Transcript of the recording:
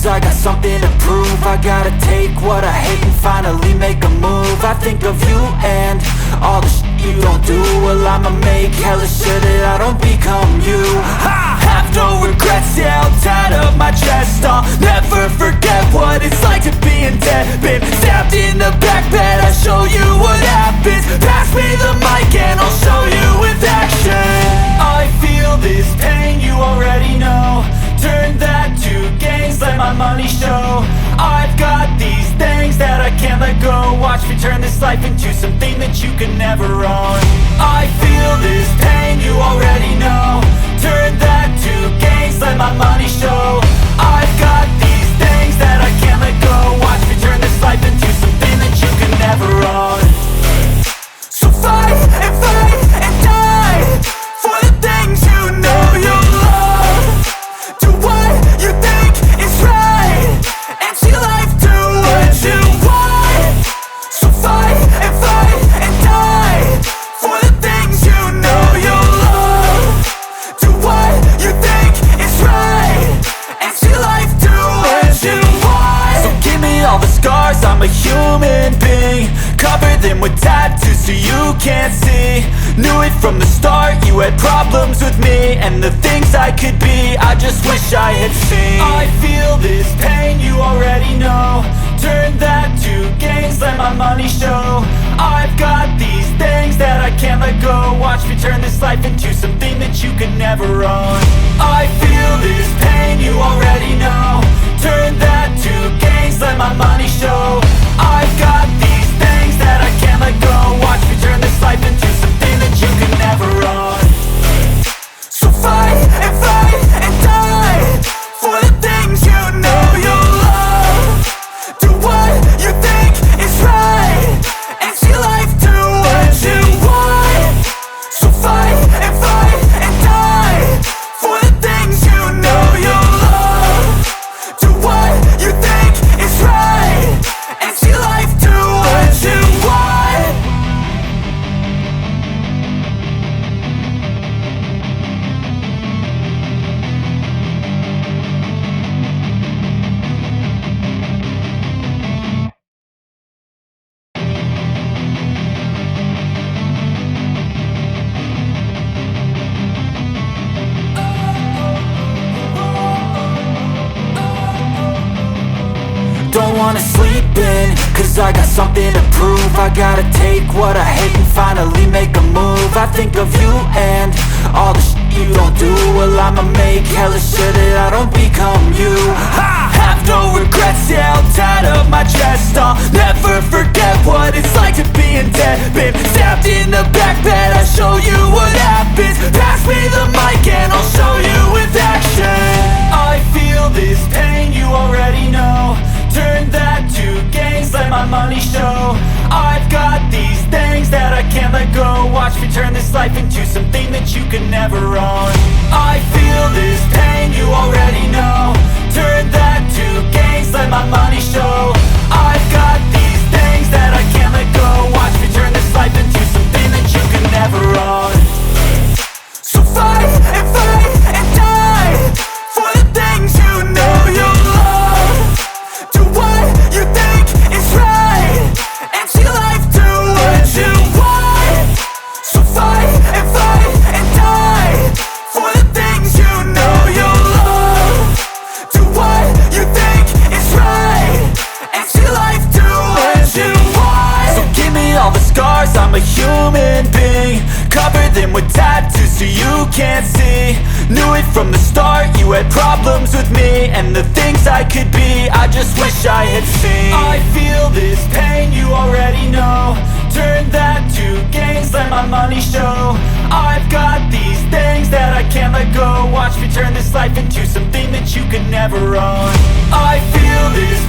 cause I got something to prove. I gotta take what I hate and finally make a move. I think of you and all the shit you don't do. Well, I'ma make hella sure that I don't become you. I have no regrets, yeah, I'll tie up my chest. I'll never forget what it's like to be in debt. Been stabbed in the back bed, I'll show you what happens. Pass me the mic and I'll show you with action. I feel this pain, you already know. Turn that to gains, let my money show. I've got these things that I can't let go. Watch me turn this life into something that you can never own. I feel this pain, you already know. Turn that to gains, let my money show. I've got these things that I can't let go. Watch me turn this life into something that you can never own. So fight and die for the things you know you love. Do what you think is right and see life do what you want. So fight and die for the things you know you love. Do what you think is right and see life do what you want. So give me all the scars, I'm a human being. Cover them with tattoos so you can't see. Knew it from the start, you had problems with me and the things I could be, I just wish I had seen. I feel this pain, you already know. Turn that to gains, let my money show. I've got these things that I can't let go. Watch me turn this life into something that you can never own. I feel this pain, you already know. Turn that to gains, let my money show. I've got these things that I can't let go. Watch me turn this life into something that you can never own. So fight and die for the things you know you love. Do what you think is right and see life do what you want. So fight and die for the things you know you love. Do what you think is right and see life do what you want. Don't wanna sleep in, cause I got something to prove. I gotta take what I hate and finally make a move. I think of you and all the shit you don't do. Well, I'ma make hella sure that I don't become you. I have no regrets, yeah, I'll tie up my chest. I'll never forget what it's like to be in debt. Been stabbed in the back bed, I'll show you what happens. Pass me the mic and I'll show you with action. I feel this pain, you already know. Turn that to gains, let my money show. I've got these things that I can't let go. Watch me turn this life into something that you can never own. I feel this pain, you already know. Turn that to gains, let my money show. I've got these things that I can't let go. Watch me turn this life into something that you can never own. So fight and die for the things you know you love. Do what you think is right and see life do what you want. So fight and die for the things you know you love. Do what you think is right and see life do what you want. So give me all the scars, I'm a human being. Cover them with tattoos so you can't see. Knew it from the start, you had problems with me and the things I could be, I just wish I had seen. I feel this pain, you already know. Turn that to gains, let my money show. I've got these things that I can't let go. Watch me turn this life into something that you can never own. I feel this